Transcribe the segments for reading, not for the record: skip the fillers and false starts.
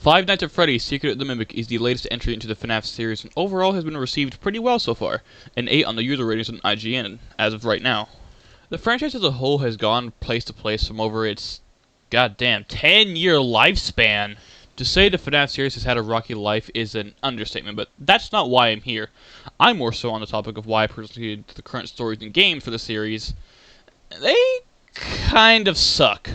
Five Nights at Freddy's Secret of the Mimic is the latest entry into the FNAF series and overall has been received pretty well so far, an 8 on the user ratings on IGN as of right now. The franchise as a whole has gone place to place from over its goddamn 10-year lifespan. To say the FNAF series has had a rocky life is an understatement, but that's not why I'm here. I'm more so on the topic of why I personally the current stories and games for the series. They kind of suck.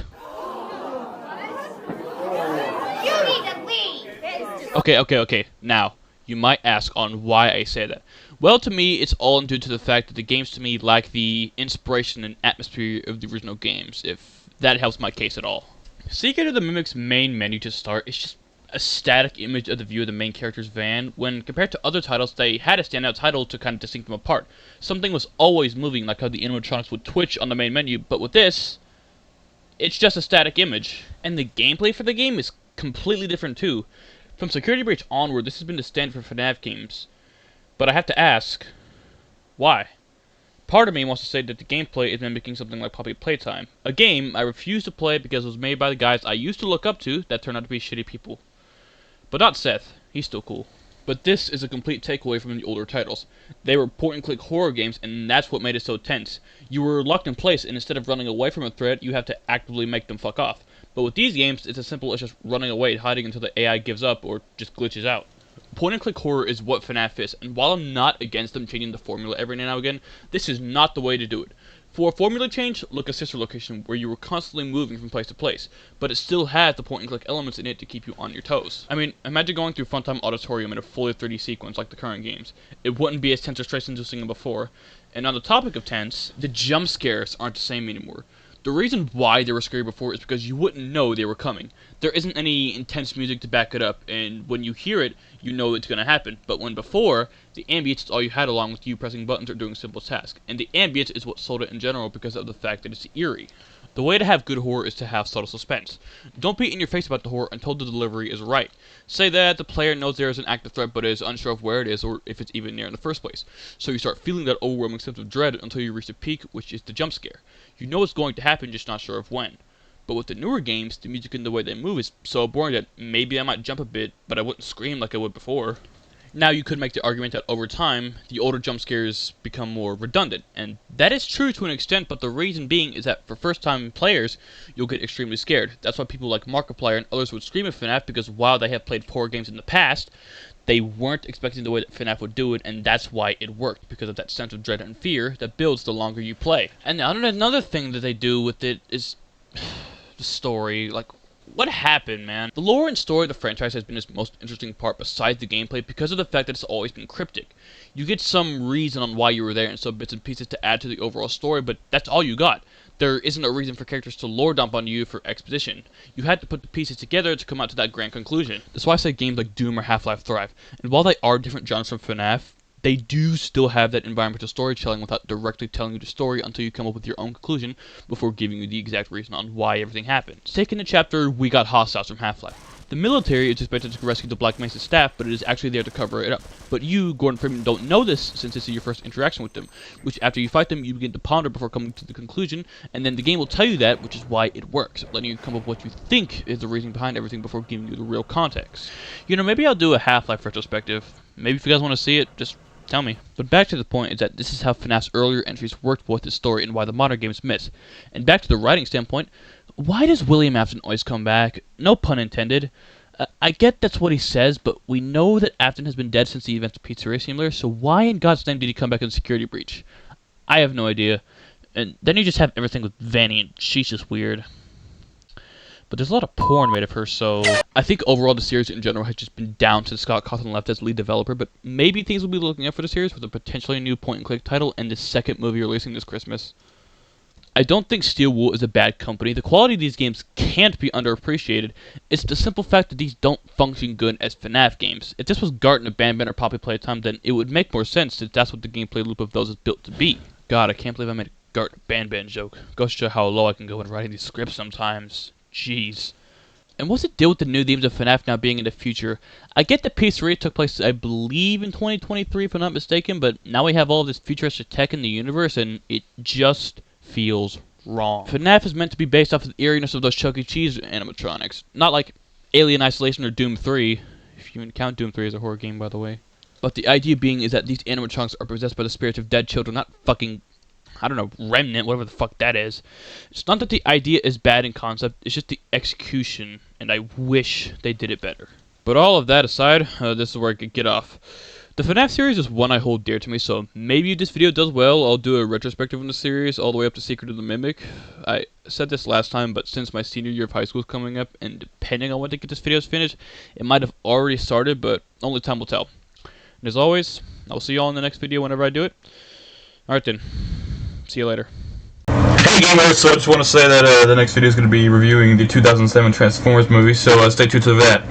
Okay. Now, you might ask on why I say that. Well, to me, it's all due to the fact that the games to me lack the inspiration and atmosphere of the original games, if that helps my case at all. Secret of the Mimic's main menu to start is just a static image of the view of the main character's van, when compared to other titles, they had a standout title to kind of distinct them apart. Something was always moving, like how the animatronics would twitch on the main menu, but with this, it's just a static image. And the gameplay for the game is completely different too. From Security Breach onward, this has been the standard for FNAF games. But I have to ask, why? Part of me wants to say that the gameplay is mimicking something like Poppy Playtime, a game I refuse to play because it was made by the guys I used to look up to that turned out to be shitty people. But not Seth, he's still cool. But this is a complete takeaway from the older titles. They were point-and-click horror games, and that's what made it so tense. You were locked in place, and instead of running away from a threat, you have to actively make them fuck off. But with these games, it's as simple as just running away and hiding until the AI gives up or just glitches out. Point-and-click horror is what FNAF is, and while I'm not against them changing the formula every now and again, this is not the way to do it. For a formula change, look at Sister Location, where you were constantly moving from place to place, but it still has the point-and-click elements in it to keep you on your toes. I mean, imagine going through Funtime Auditorium in a fully 3D sequence like the current games. It wouldn't be as tense or stress-inducing as before. And on the topic of tense, the jump scares aren't the same anymore. The reason why they were scary before is because you wouldn't know they were coming. There isn't any intense music to back it up, and when you hear it, you know it's going to happen. But when before, the ambience is all you had along with you pressing buttons or doing simple tasks. And the ambience is what sold it in general because of the fact that it's eerie. The way to have good horror is to have subtle suspense. Don't be in your face about the horror until the delivery is right. Say that the player knows there is an active threat but is unsure of where it is or if it's even near in the first place. So you start feeling that overwhelming sense of dread until you reach the peak, which is the jump scare. You know it's going to happen, just not sure of when. But with the newer games, the music and the way they move is so boring that maybe I might jump a bit, but I wouldn't scream like I would before. Now you could make the argument that over time, the older jump scares become more redundant, and that is true to an extent, but the reason being is that for first-time players, you'll get extremely scared. That's why people like Markiplier and others would scream at FNAF, because while they have played horror games in the past, they weren't expecting the way that FNAF would do it, and that's why it worked, because of that sense of dread and fear that builds the longer you play. And another thing that they do with it is the story. Like, what happened, man? The lore and story of the franchise has been its most interesting part besides the gameplay because of the fact that it's always been cryptic. You get some reason on why you were there and some bits and pieces to add to the overall story, but that's all you got. There isn't a reason for characters to lore dump on you for exposition. You had to put the pieces together to come out to that grand conclusion. That's why I say games like Doom or Half-Life thrive. And while they are different genres from FNAF, they do still have that environmental storytelling without directly telling you the story until you come up with your own conclusion before giving you the exact reason on why everything happened. Take in the chapter We Got Hostiles from Half-Life. The military is expected to rescue the Black Mesa staff, but it is actually there to cover it up. But you, Gordon Freeman, don't know this since this is your first interaction with them, which after you fight them, you begin to ponder before coming to the conclusion, and then the game will tell you that, which is why it works, letting you come up with what you think is the reason behind everything before giving you the real context. You know, maybe I'll do a Half-Life retrospective. Maybe if you guys want to see it, just tell me. But back to the point is that this is how FNAF's earlier entries worked with the story and why the modern games miss. And back to the writing standpoint, why does William Afton always come back? No pun intended. I get that's what he says, but we know that Afton has been dead since the events of Pizzeria Simulator, so why in God's name did he come back in Security Breach? I have no idea. And then you just have everything with Vanny, and she's just weird. But there's a lot of porn made of her, so I think overall the series in general has just been down since Scott Cawthon left as lead developer, but maybe things will be looking up for the series with a potentially new point-and-click title and the second movie releasing this Christmas. I don't think Steel Wool is a bad company. The quality of these games can't be underappreciated. It's the simple fact that these don't function good as FNAF games. If this was Garten, Banban, or Poppy Playtime, then it would make more sense since that's what the gameplay loop of those is built to be. God, I can't believe I made a Garten, Banban joke. Goes to show how low I can go when writing these scripts sometimes. Jeez. And what's the deal with the new themes of FNAF now being in the future? I get that Pizzeria took place, I believe, in 2023, if I'm not mistaken, but now we have all this futuristic tech in the universe, and it just feels wrong. FNAF is meant to be based off of the eeriness of those Chuck E. Cheese animatronics. Not like Alien Isolation or Doom 3, if you can count Doom 3 as a horror game, by the way. But the idea being is that these animatronics are possessed by the spirits of dead children, not fucking, I don't know, Remnant, whatever the fuck that is. It's not that the idea is bad in concept, it's just the execution, and I wish they did it better. But all of that aside, this is where I could get off. The FNAF series is one I hold dear to me, so maybe if this video does well, I'll do a retrospective on the series all the way up to Secret of the Mimic. I said this last time, but since my senior year of high school is coming up, and depending on when to get this video finished, it might have already started, but only time will tell. And as always, I'll see you all in the next video whenever I do it. Alright then, see you later. Hey gamers, so I just want to say that the next video is going to be reviewing the 2007 Transformers movie, so stay tuned to that.